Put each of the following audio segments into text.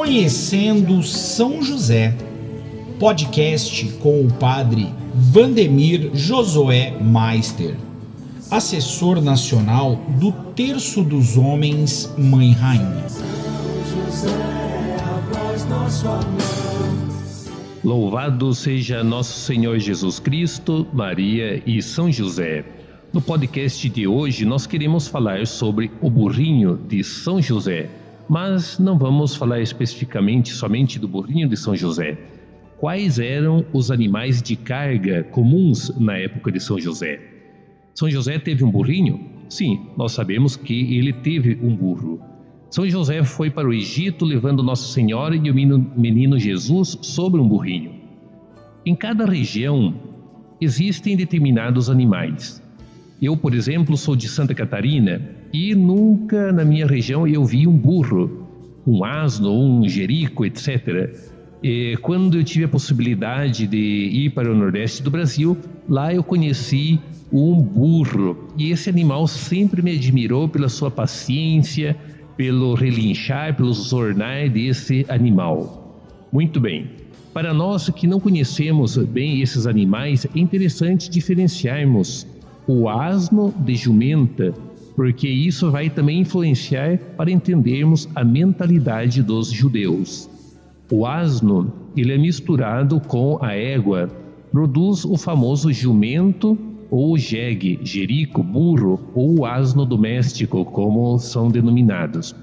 Conhecendo São José, podcast com o padre Vandemir Josué Meister, assessor nacional do Terço dos Homens Mãe Rainha. Louvado seja nosso Senhor Jesus Cristo, Maria e São José. No podcast de hoje nós queremos falar sobre o burrinho de São José, mas não vamos falar especificamente somente do burrinho de São José. Quais eram os animais de carga comuns na época de São José? São José teve um burrinho? Sim, nós sabemos que ele teve um burro. São José foi para o Egito levando Nossa Senhora e o menino Jesus sobre um burrinho. Em cada região existem determinados animais. Eu, por exemplo, sou de Santa Catarina e nunca na minha região eu vi um burro, um asno, um jerico, etc. Quando eu tive a possibilidade de ir para o Nordeste do Brasil, lá eu conheci um burro. E esse animal sempre me admirou pela sua paciência, pelo relinchar, pelo zornar desse animal. Muito bem. Para nós que não conhecemos bem esses animais, é interessante diferenciarmos o asno de jumenta, porque isso vai também influenciar para entendermos a mentalidade dos judeus. O asno, ele é misturado com a égua, produz o famoso jumento ou jegue, jerico, burro ou asno doméstico, como são denominados.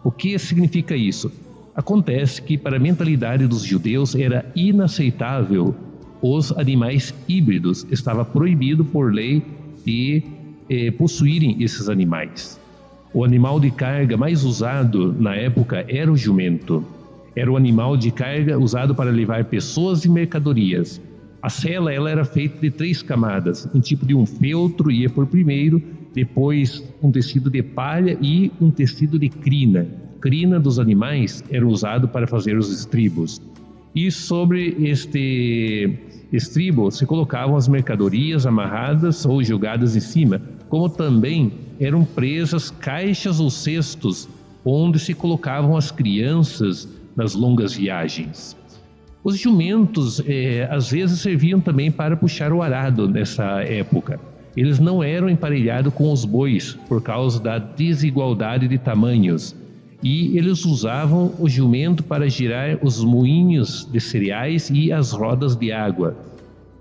O que significa isso? Acontece que para a mentalidade dos judeus era inaceitável os animais híbridos, estava proibido por lei de possuírem esses animais. O animal de carga mais usado na época era o jumento. Era o animal de carga usado para levar pessoas e mercadorias. A sela ela era feita de 3 camadas, um tipo de um feltro ia por primeiro, depois um tecido de palha e um tecido de crina. Crina dos animais era usado para fazer os estribos. E sobre este estribo se colocavam as mercadorias amarradas ou jogadas em cima, como também eram presas caixas ou cestos onde se colocavam as crianças nas longas viagens. Os jumentos às vezes serviam também para puxar o arado nessa época. Eles não eram emparelhados com os bois por causa da desigualdade de tamanhos. E eles usavam o jumento para girar os moinhos de cereais e as rodas de água.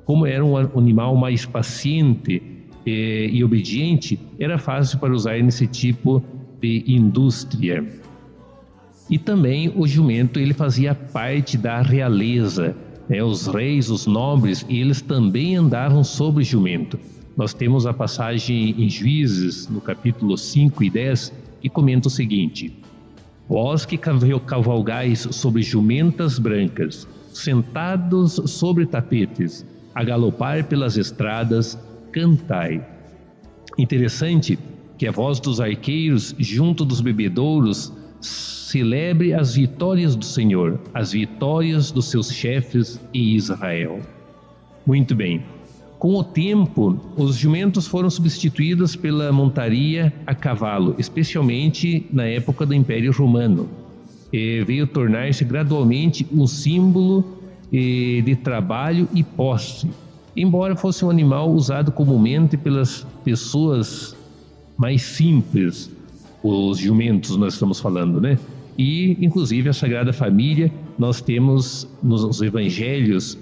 Como era um animal mais paciente e obediente, era fácil para usar nesse tipo de indústria. E também o jumento ele fazia parte da realeza. Os reis, os nobres, eles também andavam sobre o jumento. Nós temos a passagem em Juízes, no capítulo 5 e 10, que comenta o seguinte: vós que cavalgais sobre jumentas brancas, sentados sobre tapetes, a galopar pelas estradas, cantai. Interessante que a voz dos arqueiros, junto dos bebedouros, celebre as vitórias do Senhor, as vitórias dos seus chefes em Israel. Muito bem. Com o tempo, os jumentos foram substituídos pela montaria a cavalo, especialmente na época do Império Romano. Veio tornar-se gradualmente um símbolo de trabalho e posse, embora fosse um animal usado comumente pelas pessoas mais simples, os jumentos nós estamos falando, né? E, inclusive, a Sagrada Família, nós temos nos evangelhos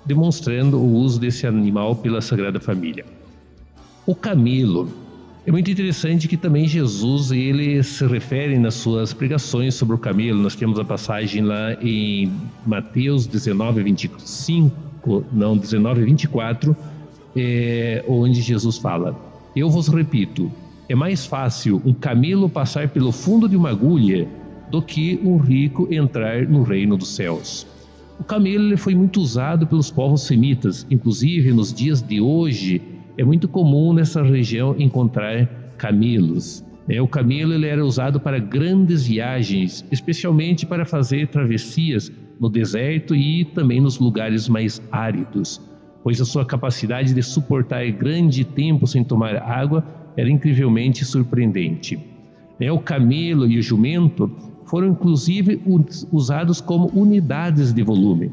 demonstrando o uso desse animal pela Sagrada Família. O camelo. É muito interessante que também Jesus ele se refere nas suas pregações sobre o camelo. Nós temos a passagem lá em Mateus 19:24, onde Jesus fala: eu vos repito, é mais fácil um camelo passar pelo fundo de uma agulha do que um rico entrar no reino dos céus. O camelo ele foi muito usado pelos povos semitas, inclusive nos dias de hoje é muito comum nessa região encontrar camelos. O camelo ele era usado para grandes viagens, especialmente para fazer travessias no deserto e também nos lugares mais áridos, pois a sua capacidade de suportar grande tempo sem tomar água era incrivelmente surpreendente. O camelo e o jumento foram inclusive usados como unidades de volume.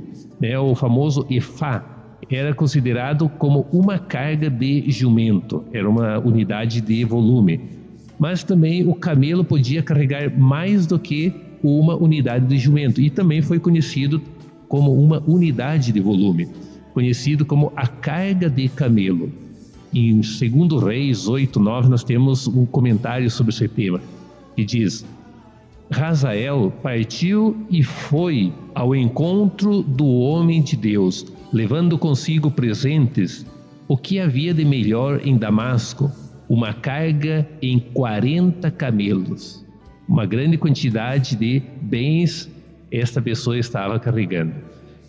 O famoso efá era considerado como uma carga de jumento, era uma unidade de volume. Mas também o camelo podia carregar mais do que uma unidade de jumento, e também foi conhecido como uma unidade de volume, conhecido como a carga de camelo. Em 2 Reis 8:9 nós temos um comentário sobre esse tema, que diz: Hazael partiu e foi ao encontro do homem de Deus, levando consigo presentes, o que havia de melhor em Damasco, uma carga em 40 camelos. Uma grande quantidade de bens esta pessoa estava carregando.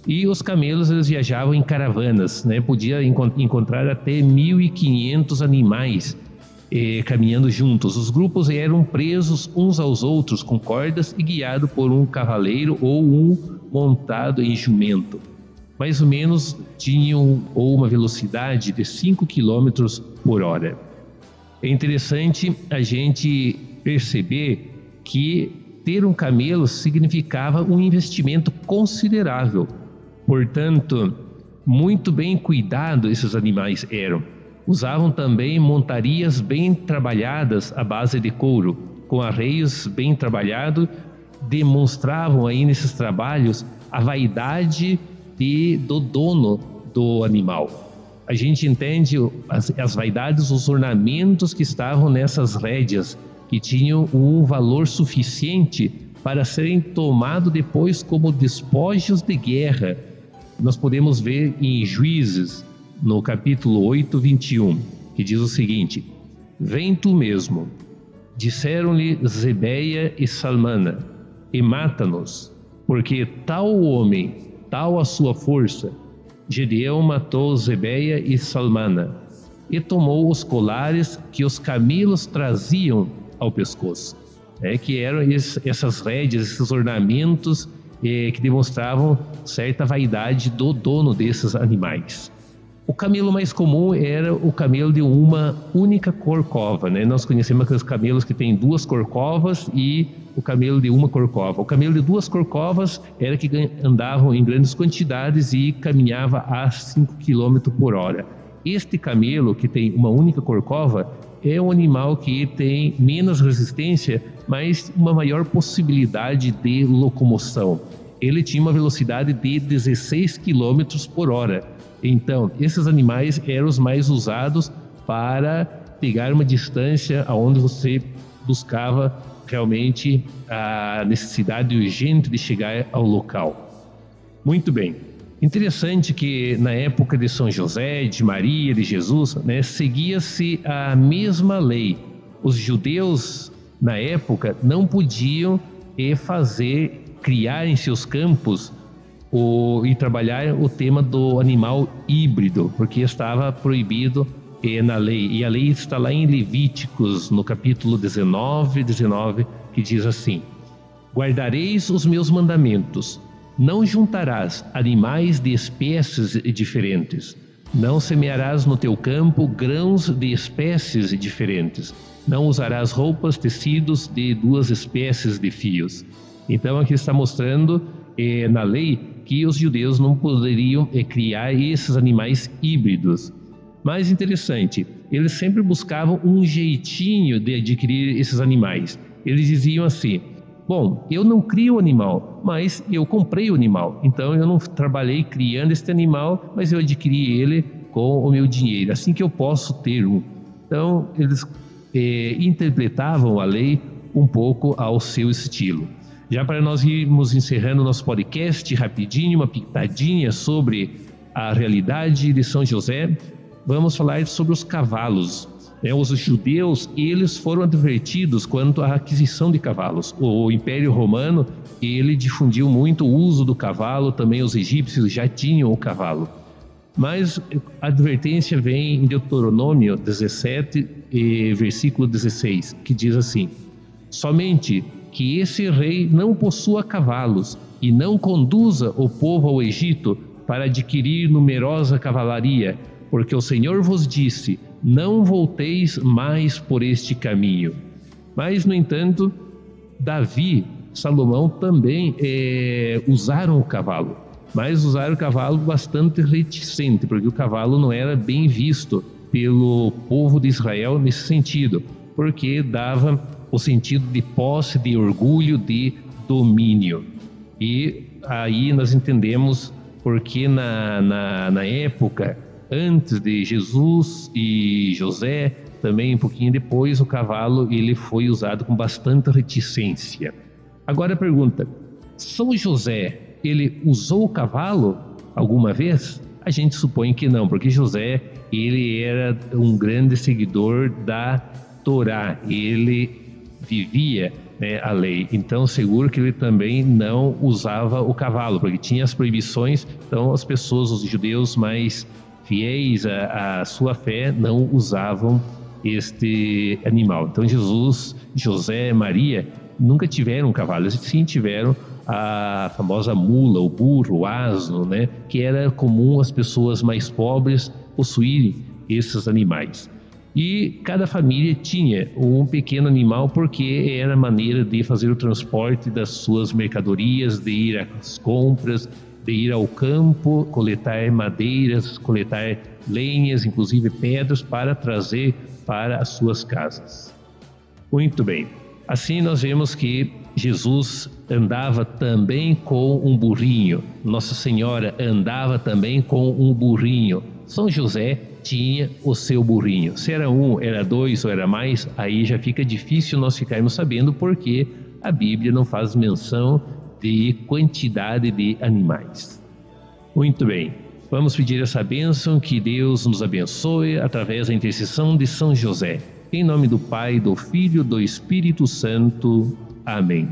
E os camelos, eles viajavam em caravanas, podia encontrar até 1.500 animais caminhando juntos. Os grupos eram presos uns aos outros com cordas e guiados por um cavaleiro ou um montado em jumento. Mais ou menos tinham uma velocidade de 5 km por hora. É interessante a gente perceber que ter um camelo significava um investimento considerável. Portanto, muito bem cuidado esses animais eram. Usavam também montarias bem trabalhadas à base de couro, com arreios bem trabalhados, demonstravam aí nesses trabalhos a vaidade do dono do animal. A gente entende as vaidades, os ornamentos que estavam nessas rédeas, que tinham um valor suficiente para serem tomados depois como despojos de guerra. Nós podemos ver em Juízes, no capítulo 8, 21, que diz o seguinte: Vem tu mesmo, disseram-lhe Zebeia e Salmana, e mata-nos, porque tal homem, tal a sua força. Gedeão matou Zebeia e Salmana, e tomou os colares que os camelos traziam ao pescoço, que eram essas rédeas, esses ornamentos que demonstravam certa vaidade do dono desses animais. O camelo mais comum era o camelo de uma única corcova, Nós conhecemos aqueles camelos que têm 2 corcovas e o camelo de uma corcova. O camelo de 2 corcovas era que andavam em grandes quantidades e caminhava a 5 km por hora. Este camelo, que tem uma única corcova, é um animal que tem menos resistência, mas uma maior possibilidade de locomoção. Ele tinha uma velocidade de 16 km por hora. Então, esses animais eram os mais usados para pegar uma distância onde você buscava realmente a necessidade urgente de chegar ao local. Muito bem. Interessante que na época de São José, de Maria, de Jesus, seguia-se a mesma lei. Os judeus, na época, não podiam criar em seus campos e trabalhar o tema do animal híbrido, porque estava proibido na lei. E a lei está lá em Levíticos, no capítulo 19, que diz assim: Guardareis os meus mandamentos. Não juntarás animais de espécies diferentes. Não semearás no teu campo grãos de espécies diferentes. Não usarás roupas, tecidos de 2 espécies de fios. Então aqui está mostrando na lei que os judeus não poderiam criar esses animais híbridos. Mais interessante, eles sempre buscavam um jeitinho de adquirir esses animais. Eles diziam assim: bom, eu não crio o animal, mas eu comprei o animal. Então eu não trabalhei criando este animal, mas eu adquiri ele com o meu dinheiro. Assim que eu posso ter um. Então eles interpretavam a lei um pouco ao seu estilo. Já para nós irmos encerrando o nosso podcast rapidinho, uma pitadinha sobre a realidade de São José, vamos falar sobre os cavalos. Os judeus, eles foram advertidos quanto à aquisição de cavalos. O Império Romano, ele difundiu muito o uso do cavalo, também os egípcios já tinham o cavalo. Mas a advertência vem em Deuteronômio 17, versículo 16, que diz assim: somente que esse rei não possua cavalos e não conduza o povo ao Egito para adquirir numerosa cavalaria, porque o Senhor vos disse: não volteis mais por este caminho. Mas, no entanto, Davi Salomão também usaram o cavalo, mas usaram o cavalo bastante reticente, porque o cavalo não era bem visto pelo povo de Israel nesse sentido, porque dava o sentido de posse, de orgulho, de domínio. E aí nós entendemos porque na época, antes de Jesus e José, também um pouquinho depois, o cavalo ele foi usado com bastante reticência. Agora a pergunta, São José, ele usou o cavalo alguma vez? A gente supõe que não, porque José, ele era um grande seguidor da Torá, ele vivia, né, a lei, então seguro que ele também não usava o cavalo, porque tinha as proibições, então as pessoas, os judeus mais fiéis à sua fé, não usavam este animal. Então Jesus, José, Maria nunca tiveram um cavalo, eles sim tiveram a famosa mula, o burro, o asno, né, que era comum as pessoas mais pobres possuírem esses animais. E cada família tinha um pequeno animal porque era a maneira de fazer o transporte das suas mercadorias, de ir às compras, de ir ao campo, coletar madeiras, coletar lenhas, inclusive pedras, para trazer para as suas casas. Muito bem. Assim nós vemos que Jesus andava também com um burrinho, Nossa Senhora andava também com um burrinho, São José tinha o seu burrinho. Se era um, era dois ou era mais, aí já fica difícil nós ficarmos sabendo, porque a Bíblia não faz menção de quantidade de animais. Muito bem, vamos pedir essa bênção, que Deus nos abençoe através da intercessão de São José. Em nome do Pai, do Filho e do Espírito Santo. Amém.